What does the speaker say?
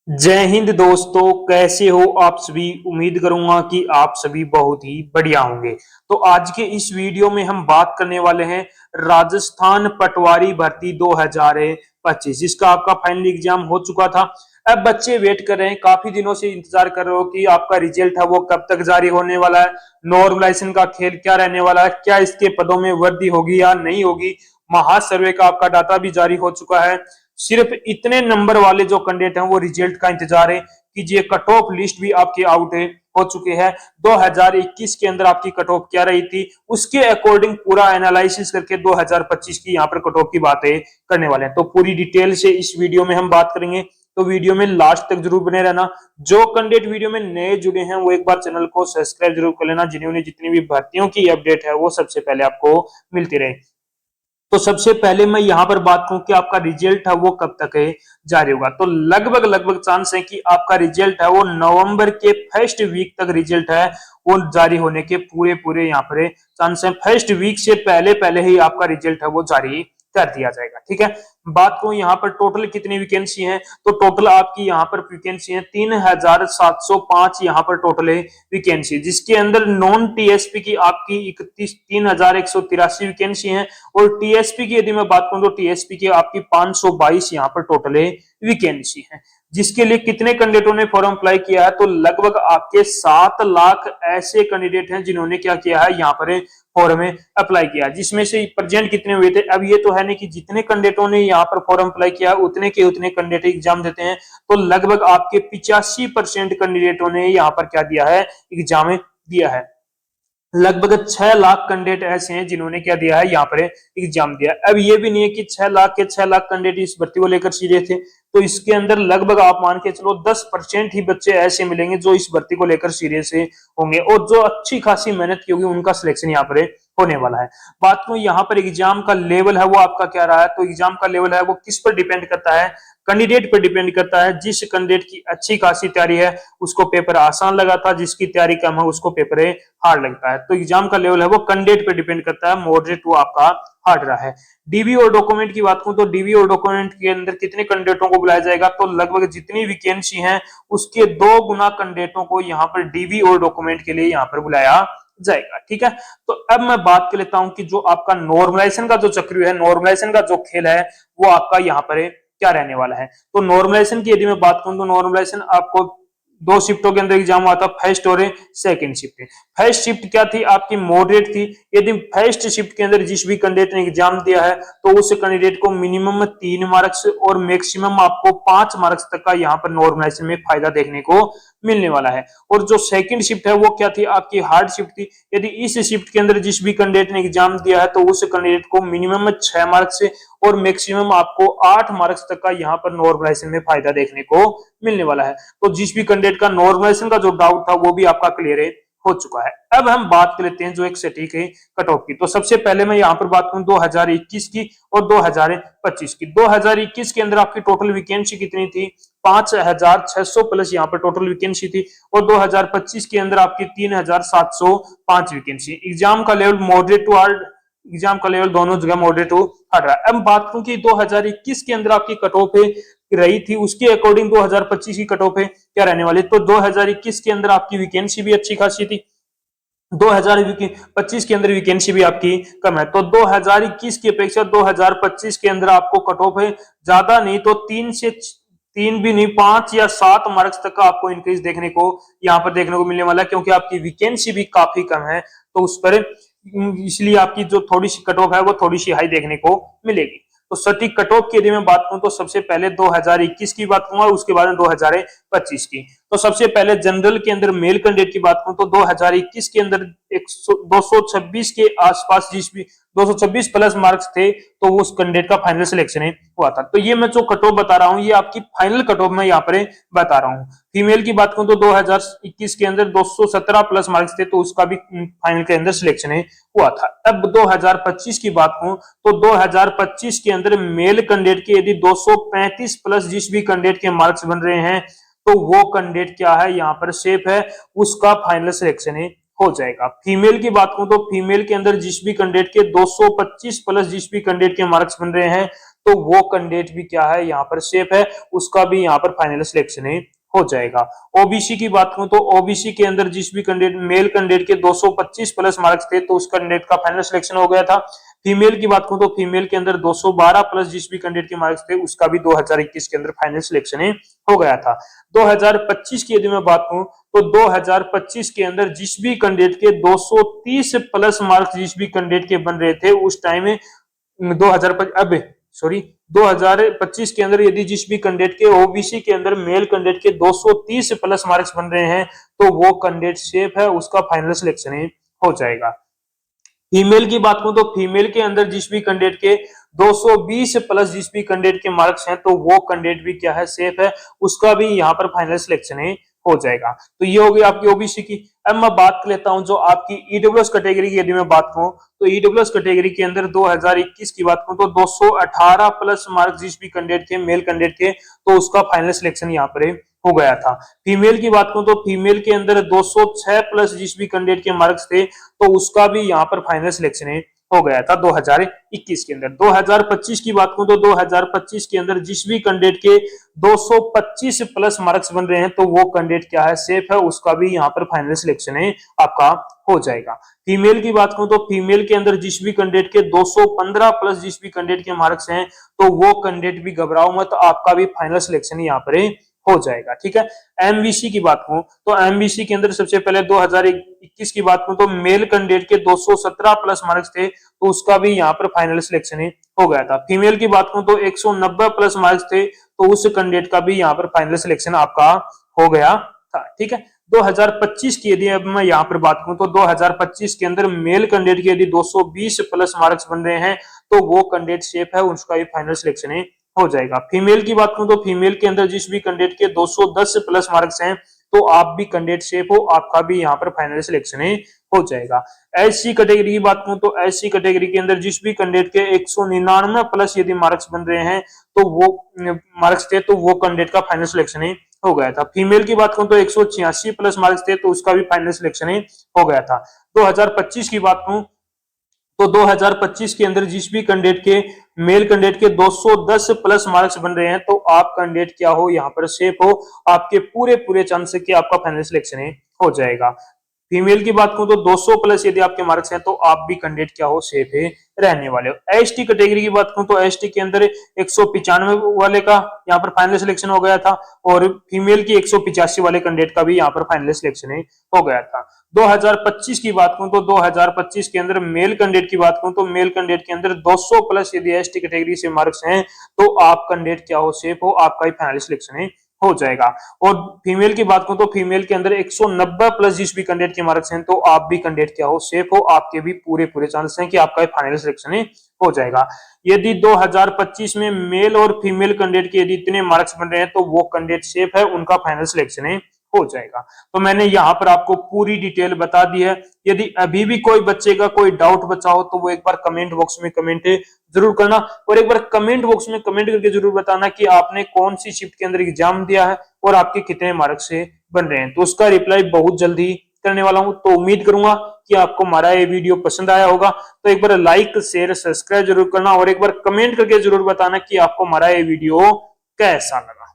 जय हिंद दोस्तों, कैसे हो आप सभी। उम्मीद करूंगा कि आप सभी बहुत ही बढ़िया होंगे। तो आज के इस वीडियो में हम बात करने वाले हैं राजस्थान पटवारी भर्ती 2025 जिसका आपका फाइनल एग्जाम हो चुका था। अब बच्चे वेट कर रहे हैं, काफी दिनों से इंतजार कर रहे हो कि आपका रिजल्ट है वो कब तक जारी होने वाला है। नॉर्मलाइजेशन का खेल क्या रहने वाला है, क्या इसके पदों में वृद्धि होगी या नहीं होगी। महासर्वे का आपका डाटा भी जारी हो चुका है। सिर्फ इतने नंबर वाले जो कैंडिडेट हैं वो रिजल्ट का इंतजार है कीजिए। कट ऑफ लिस्ट भी आपकी आउट है हो चुके हैं। 2021 के अंदर आपकी कट ऑफ क्या रही थी, उसके अकॉर्डिंग पूरा एनालिसिस करके 2025 की यहाँ पर कट ऑफ की बातें करने वाले हैं। तो पूरी डिटेल से इस वीडियो में हम बात करेंगे, तो वीडियो में लास्ट तक जरूर बने रहना। जो कैंडिडेट वीडियो में नए जुड़े हैं वो एक बार चैनल को सब्सक्राइब जरूर कर लेना, जिन्होंने जितनी भी भर्तियों की अपडेट है वो सबसे पहले आपको मिलती रहे। तो सबसे पहले मैं यहां पर बात करूं कि आपका रिजल्ट है वो कब तक है जारी होगा। तो लगभग चांस है कि आपका रिजल्ट है वो नवंबर के फर्स्ट वीक तक रिजल्ट है वो जारी होने के पूरे पूरे यहाँ पर चांस है। फर्स्ट वीक से पहले पहले ही आपका रिजल्ट है वो जारी कर दिया जाएगा। ठीक है, बात करूं यहाँ पर टोटल कितनी वैकेंसी है, तो टोटल आपकी यहाँ पर वैकेंसी है 3705 यहाँ पर टोटल है वैकेंसी, जिसके अंदर नॉन टीएसपी की आपकी 31,183 वैकेंसी है। और टीएसपी की यदि मैं बात करूं तो टीएसपी की आपकी 522 यहाँ पर टोटल है वैकेंसी है। जिसके लिए कितने कैंडिडेटों ने फॉर्म अप्लाई किया है, तो लगभग आपके 7 लाख ऐसे कैंडिडेट हैं जिन्होंने क्या किया है यहाँ पर फॉर्म में अप्लाई किया। जिसमें से प्रेजेंट कितने हुए थे, अब ये तो है नहीं कि जितने कैंडिडेटों ने यहाँ पर फॉर्म अप्लाई किया उतने के उतने कैंडिडेट एग्जाम देते हैं। तो लगभग आपके 85% कैंडिडेटों ने यहाँ पर क्या दिया है, एग्जाम दिया है। लगभग 6 लाख कैंडिडेट ऐसे हैं जिन्होंने क्या दिया है यहाँ पर एग्जाम दिया। अब ये भी नहीं है कि 6 लाख के 6 लाख कैंडिडेट इस भर्ती को लेकर सीरियस थे, तो इसके अंदर लगभग आप मान के चलो 10% ही बच्चे ऐसे मिलेंगे जो इस भर्ती को लेकर सीरियस होंगे, और जो अच्छी खासी मेहनत की होगी उनका सिलेक्शन यहाँ पर होने वाला है। बात करूं यहाँ पर एग्जाम का लेवल है वो आपका क्या रहा है, तो एग्जाम का लेवल है वो किस पर डिपेंड करता है, कैंडिडेट पर डिपेंड करता है। जिस कैंडिडेट की अच्छी खासी तैयारी है उसको पेपर आसान लगा था, जिसकी तैयारी कम है उसको पेपर हार्ड लगता है। तो एग्जाम का लेवल है वो कैंडिडेट पे डिपेंड करता है, मॉडरेट वो आपका हार्ड रहा है। डीवी और डॉक्यूमेंट की बात करूं तो डीवी और डॉक्यूमेंट के अंदर कितने कैंडिडेटों को बुलाया जाएगा, तो लगभग जितनी वैकेंसी है उसके 2 गुना कैंडिडेटों को यहाँ पर डीवी और डॉक्यूमेंट के लिए यहाँ पर बुलाया जाएगा। ठीक है, तो अब मैं बात कर लेता हूं कि जो आपका नॉर्मलाइजेशन का जो चक्र है, नॉर्मलाइजेशन का जो खेल है वो आपका यहाँ पर क्या रहने वाला है। तो नॉर्मलाइजेशन की यदि मैं बात करूं तो नॉर्मलाइजेशन आपको 2 शिफ्टों के अंदर एग्जाम हुआ था, फर्स्ट और सेकंड शिफ्ट। फर्स्ट शिफ्ट क्या थी आपकी, मॉडरेट थी। यदि फर्स्ट शिफ्ट के अंदर जिस भी कैंडिडेट ने एग्जाम दिया है तो उस कैंडिडेट को मिनिमम 3 मार्क्स और मैक्सिमम आपको 5 मार्क्स तक का यहाँ पर नॉर्मलाइजेशन में फायदा देखने को मिलने वाला है। और जो सेकंड शिफ्ट है वो क्या थी आपकी, हार्ड शिफ्ट थी। यदि इस शिफ्ट के अंदर जिस भी कैंडिडेट ने एग्जाम दिया है तो उस कैंडिडेट को मिनिमम 6 मार्क्स और मैक्सिमम आपको 8 मार्क्स तक का यहाँ पर नॉर्मलाइजेशन में फायदा देखने को मिलने वाला है। तो जिस भी कैंडिडेट का नॉर्मलाइजेशन का जो डाउट था वो भी आपका क्लियर हो चुका है। अब हम बात कर लेते हैं जो एक सटीक है कट ऑफ की। तो सबसे पहले मैं यहाँ पर बात करूं 2021 की और 2025 की। 2021 के अंदर आपकी टोटल वैकेंसी कितनी थी, 5,600 प्लस यहाँ पर टोटल वैकेंसी थी। और 2025 के अंदर आपकी 3,705 वैकेंसी। एग्जाम का level moderate to hard, exam का लेवल दोनों जगह मॉडरेट टू हार्ड रहा है। अब बात करूं कि 2021 के अंदर आपकी कट ऑफ रही थी उसके अकॉर्डिंग 2025 की कट ऑफ क्या रहने वाली, तो 2021 के अंदर आपकी वैकेंसी भी अच्छी खासी थी, 2025 के अंदर वैकेंसी भी आपकी कम है। तो 2021 की अपेक्षा 2025 के अंदर आपको कट ऑफ है ज्यादा नहीं तो 3 भी नहीं 5 या 7 मार्क्स तक का आपको इंक्रीज देखने को यहाँ पर देखने को मिलने वाला है, क्योंकि आपकी वैकेंसी भी काफी कम है। तो उस पर इसलिए आपकी जो थोड़ी सी कट ऑफ है वो थोड़ी सी हाई देखने को मिलेगी। तो सटीक कट ऑफ की यदि मैं बात करूं तो सबसे पहले 2021 की बात करूंगा, उसके बाद 2025 की। तो सबसे पहले जनरल के अंदर मेल कैंडिडेट की बात करूं तो 2021 के अंदर 226 के आसपास जिस भी 226 प्लस मार्क्स थे तो उस कैंडिडेट का फाइनल सिलेक्शन हुआ था। तो ये मैं जो कट ऑफ बता रहा हूं ये आपकी फाइनल कट ऑफ मैं यहाँ पर बता रहा हूं। फीमेल की बात करूं तो 2021 के अंदर 217 प्लस मार्क्स थे तो उसका भी फाइनल के अंदर सिलेक्शन हुआ था। अब 2025 की बात करूं तो 2025 के अंदर मेल कैंडिडेट के यदि 235 प्लस जिस भी कैंडिडेट के मार्क्स बन रहे हैं तो वो कैंडिडेट क्या है यहाँ पर सेफ है, उसका फाइनल सिलेक्शन हो जाएगा। फीमेल की बात करूं तो फीमेल के अंदर जिस भी कैंडिडेट के 225 प्लस जिस भी कैंडिडेट के मार्क्स बन रहे हैं तो वो कैंडिडेट भी क्या है यहाँ पर सेफ है, उसका भी यहाँ पर फाइनल सिलेक्शन हो जाएगा। ओबीसी की बात करूं तो ओबीसी के अंदर जिस भी कैंडिडेट मेल कैंडिडेट के 225 प्लस मार्क्स थे तो उस कैंडिडेट का फाइनल सिलेक्शन हो गया था। फीमेल की बात करूं तो फीमेल के अंदर 212 प्लस जिस भी कैंडिडेट के मार्क्स थे उसका भी 2021 के अंदर फाइनल सिलेक्शन हो गया था। 2025 की यदि मैं बात करूं तो 2025 के अंदर जिस भी कैंडिडेट के 230 प्लस मार्क्स जिस भी कैंडिडेट के बन रहे थे उस टाइम में 2025 के अंदर यदि जिस भी कैंडिडेट के ओबीसी के अंदर मेल कैंडिडेट के 230 प्लस मार्क्स बन रहे हैं तो वो कैंडिडेट सेफ है, उसका फाइनल सिलेक्शन हो जाएगा। फीमेल की बात करूं तो फीमेल के अंदर जिस भी कैंडिडेट के 220 प्लस जिस भी कैंडिडेट के मार्क्स हैं तो वो कैंडिडेट भी क्या है सेफ है, उसका भी यहाँ पर फाइनल सिलेक्शन हो जाएगा। तो ये होगी आपकी ओबीसी की। अब मैं बात कर लेता हूं जो आपकी ईडब्ल्यूएस कैटेगरी की यदि मैं बात करूं तो ईडब्ल्यूएस कैटेगरी के अंदर 2021 की बात करूं तो 218 प्लस मार्क्स जिस भी कैंडिडेट के मेल कैंडिडेट के तो उसका फाइनल सिलेक्शन यहाँ पर हो गया था। फीमेल की बात करूं तो फीमेल के अंदर 206 प्लस जिस भी कैंडिडेट के मार्क्स थे तो उसका भी यहाँ पर फाइनल सिलेक्शन हो गया था 2021 के अंदर। 2025 की बात करूं तो 2025 के अंदर जिस भी कैंडिडेट के 225 प्लस मार्क्स बन रहे हैं तो वो कैंडिडेट क्या है सेफ है, उसका भी यहाँ पर फाइनल सिलेक्शन आपका हो जाएगा। फीमेल की बात करूं तो फीमेल के अंदर जिस भी कैंडिडेट के 215 प्लस जिस भी कैंडिडेट के मार्क्स हैं तो वो कैंडिडेट भी घबराओ मत, आपका भी फाइनल सिलेक्शन यहाँ पर हो जाएगा। ठीक है। एमबीसी की बात करूं तो एमबीसी के अंदर सबसे पहले 2021 की बात करूं तो मेल कैंडिडेट के 217 प्लस मार्क्स थे तो उसका भी यहाँ पर फाइनल सिलेक्शन हो गया था। फीमेल की बात करूं तो 190 प्लस मार्क्स थे तो उस कैंडिडेट का भी यहाँ पर फाइनल सिलेक्शन आपका हो गया था। ठीक है। 2025 की यदि अब मैं यहाँ पर बात करूं तो 2025 के अंदर मेल कैंडिडेट के यदि 220 प्लस मार्क्स बन रहे हैं तो वो कैंडिडेट सेफ है, उसका भी फाइनल सिलेक्शन हो जाएगा। फीमेल की बात करूं तो फीमेल के अंदर जिस भी कैंडिडेट के 210 प्लस मार्क्स हैं तो आप भी कैंडिडेट सेफ हो, आपका भी यहाँ पर फाइनल सिलेक्शन हो जाएगा। एससी कैटेगरी की बात करूं तो एससी कैटेगरी के अंदर जिस भी कैंडिडेट के 199 प्लस यदि मार्क्स बन रहे हैं तो वो मार्क्स थे तो वो कैंडिडेट का फाइनल सिलेक्शन हो गया था। फीमेल की बात करूं तो 186 प्लस मार्क्स थे तो उसका भी फाइनल सिलेक्शन हो गया था। 2025 की बात करूं तो 2025 के अंदर जिस भी कैंडिडेट के मेल कैंडिडेट के 210 प्लस मार्क्स बन रहे हैं तो आप कैंडिडेट क्या हो यहाँ पर सेफ हो, आपके पूरे पूरे चांस है कि आपका फाइनल सिलेक्शन हो जाएगा। फीमेल की बात करूं तो 200 प्लस यदि आपके मार्क्स हैं तो आप भी कैंडिडेट क्या हो सेफ है रहने वाले हो। एसटी कैटेगरी की बात करूं तो एसटी के अंदर 195 वाले का यहाँ पर फाइनल सिलेक्शन हो गया था और फीमेल की 185 वाले कैंडिडेट का भी यहाँ पर फाइनल सिलेक्शन हो गया था। 2025 की बात करूं तो 2025 के अंदर मेल कैंडिडेट की बात करूं तो मेल कैंडिडेट के अंदर 200 प्लस यदि एसटी कैटेगरी से मार्क्स हैं तो आप कैंडिडेट क्या हो सेफ हो, आपका ही फाइनल सिलेक्शन हो जाएगा। और फीमेल की बात करूं तो फीमेल के अंदर 190 प्लस जिस भी कैंडिडेट के मार्क्स हैं तो आप भी कैंडिडेट क्या हो सेफ हो, आपके भी पूरे पूरे चांस हैं कि आपका फाइनल सिलेक्शन हो जाएगा। यदि 2025 में मेल और फीमेल कैंडिडेट के यदि इतने मार्क्स बन रहे हैं तो वो कैंडिडेट सेफ है, उनका फाइनल सिलेक्शन हो जाएगा। तो मैंने यहाँ पर आपको पूरी डिटेल बता दी है। यदि अभी भी कोई बच्चे का कोई डाउट बचा हो तो वो एक बार कमेंट बॉक्स में कमेंट जरूर करना और एक बार कमेंट बॉक्स में कमेंट करके जरूर बताना कि आपने कौन सी शिफ्ट के अंदर एग्जाम दिया है और आपके कितने मार्क्स से बन रहे हैं, तो उसका रिप्लाई बहुत जल्दी करने वाला हूं। तो उम्मीद करूंगा कि आपको हमारा ये वीडियो पसंद आया होगा, तो एक बार लाइक शेयर सब्सक्राइब जरूर करना और एक बार कमेंट करके जरूर बताना कि आपको हमारा ये वीडियो कैसा लगा।